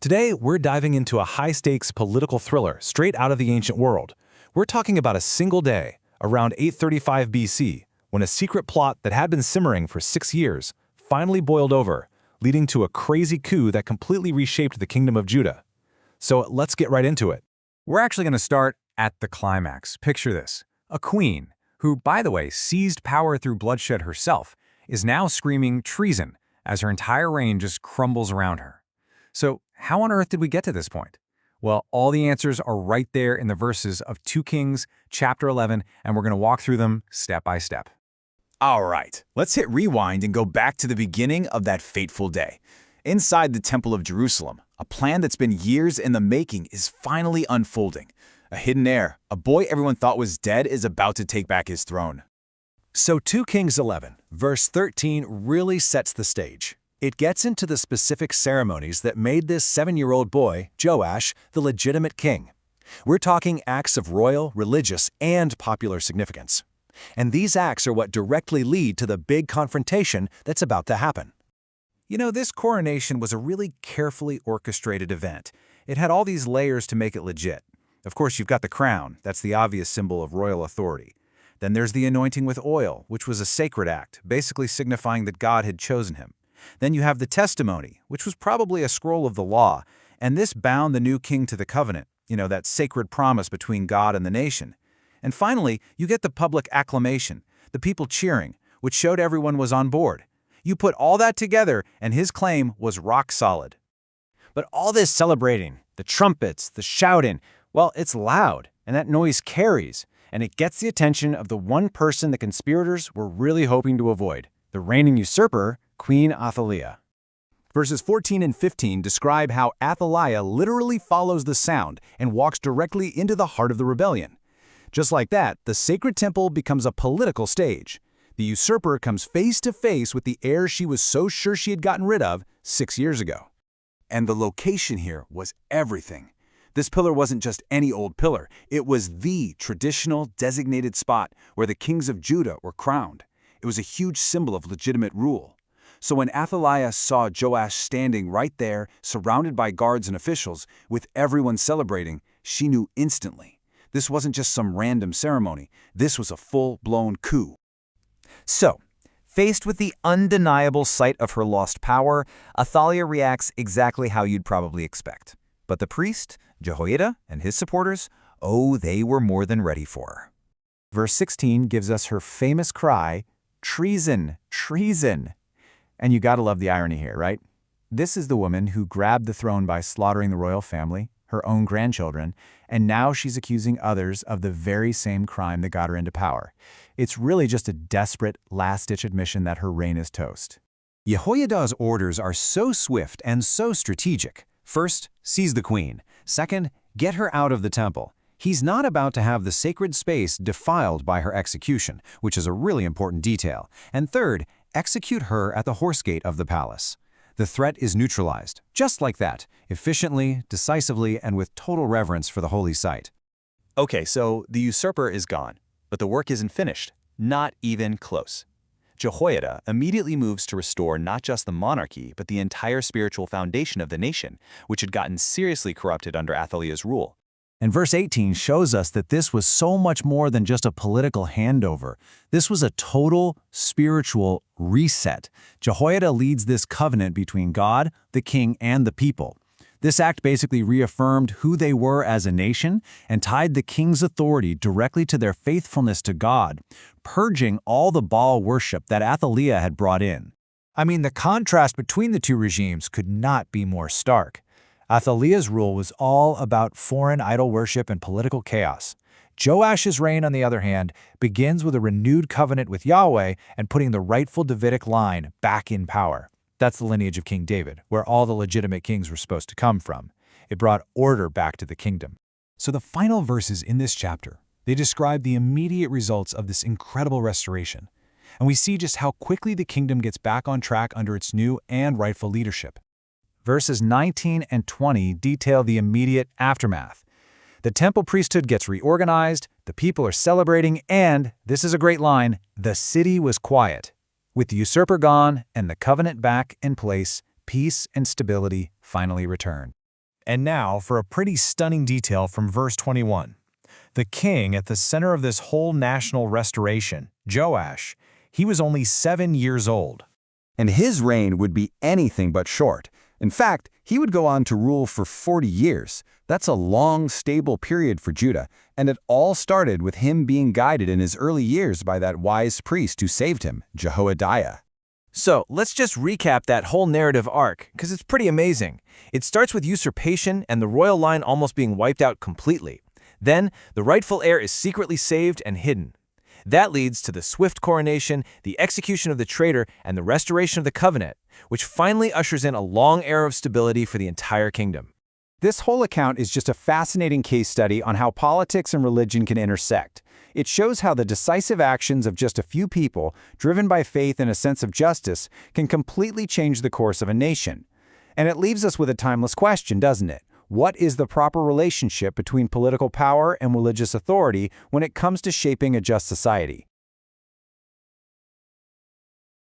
Today, we're diving into a high-stakes political thriller straight out of the ancient world. We're talking about a single day, around 835 BC, when a secret plot that had been simmering for 6 years finally boiled over, leading to a crazy coup that completely reshaped the kingdom of Judah. So let's get right into it. We're actually going to start at the climax. Picture this. A queen, who, by the way, seized power through bloodshed herself, is now screaming treason as her entire reign just crumbles around her. So how on earth did we get to this point? Well, all the answers are right there in the verses of 2 Kings, chapter 11, and we're going to walk through them step by step. All right, let's hit rewind and go back to the beginning of that fateful day. Inside the Temple of Jerusalem, a plan that's been years in the making is finally unfolding. A hidden heir, a boy everyone thought was dead, is about to take back his throne. So 2 Kings 11, verse 13 really sets the stage. It gets into the specific ceremonies that made this 7-year-old boy, Joash, the legitimate king. We're talking acts of royal, religious, and popular significance. And these acts are what directly lead to the big confrontation that's about to happen. You know, this coronation was a really carefully orchestrated event. It had all these layers to make it legit. Of course, you've got the crown, that's the obvious symbol of royal authority. Then there's the anointing with oil, which was a sacred act, basically signifying that God had chosen him. Then you have the testimony, which was probably a scroll of the law, and this bound the new king to the covenant, that sacred promise between God and the nation. And finally, you get the public acclamation, the people cheering, which showed everyone was on board. You put all that together, and his claim was rock solid. But all this celebrating, the trumpets, the shouting, well, it's loud, and that noise carries, and it gets the attention of the one person the conspirators were really hoping to avoid, the reigning usurper, Queen Athaliah. Verses 14 and 15 describe how Athaliah literally follows the sound and walks directly into the heart of the rebellion. Just like that, the sacred temple becomes a political stage. The usurper comes face to face with the heir she was so sure she had gotten rid of 6 years ago. And the location here was everything. This pillar wasn't just any old pillar. It was the traditional designated spot where the kings of Judah were crowned. It was a huge symbol of legitimate rule. So when Athaliah saw Joash standing right there, surrounded by guards and officials, with everyone celebrating, she knew instantly. This wasn't just some random ceremony. This was a full-blown coup. So, faced with the undeniable sight of her lost power, Athaliah reacts exactly how you'd probably expect. But the priest, Jehoiada, and his supporters, they were more than ready for her. Verse 16 gives us her famous cry, "Treason! Treason!" And you gotta love the irony here, right? This is the woman who grabbed the throne by slaughtering the royal family, her own grandchildren, and now she's accusing others of the very same crime that got her into power. It's really just a desperate, last-ditch admission that her reign is toast. Jehoiada's orders are so swift and so strategic. First, seize the queen. Second, get her out of the temple. He's not about to have the sacred space defiled by her execution, which is a really important detail. And third, execute her at the horse gate of the palace. The threat is neutralized, just like that, efficiently, decisively, and with total reverence for the holy site. Okay, so the usurper is gone, but the work isn't finished. Not even close. Jehoiada immediately moves to restore not just the monarchy, but the entire spiritual foundation of the nation, which had gotten seriously corrupted under Athaliah's rule. And verse 18 shows us that this was so much more than just a political handover. This was a total spiritual reset. Jehoiada leads this covenant between God, the king, and the people. This act basically reaffirmed who they were as a nation and tied the king's authority directly to their faithfulness to God, purging all the Baal worship that Athaliah had brought in. I mean, the contrast between the two regimes could not be more stark. Athaliah's rule was all about foreign idol worship and political chaos. Joash's reign, on the other hand, begins with a renewed covenant with Yahweh and putting the rightful Davidic line back in power. That's the lineage of King David, where all the legitimate kings were supposed to come from. It brought order back to the kingdom. So the final verses in this chapter, they describe the immediate results of this incredible restoration. And we see just how quickly the kingdom gets back on track under its new and rightful leadership. Verses 19 and 20 detail the immediate aftermath. The temple priesthood gets reorganized, the people are celebrating, and, this is a great line, the city was quiet. With the usurper gone and the covenant back in place, peace and stability finally return. And now for a pretty stunning detail from verse 21. The king at the center of this whole national restoration, Joash, he was only 7 years old. And his reign would be anything but short. In fact, he would go on to rule for 40 years. That's a long, stable period for Judah, and it all started with him being guided in his early years by that wise priest who saved him, Jehoiada. So, let's just recap that whole narrative arc, because it's pretty amazing. It starts with usurpation and the royal line almost being wiped out completely. Then, the rightful heir is secretly saved and hidden. That leads to the swift coronation, the execution of the traitor, and the restoration of the covenant, which finally ushers in a long era of stability for the entire kingdom. This whole account is just a fascinating case study on how politics and religion can intersect. It shows how the decisive actions of just a few people, driven by faith and a sense of justice, can completely change the course of a nation. And it leaves us with a timeless question, doesn't it? What is the proper relationship between political power and religious authority when it comes to shaping a just society?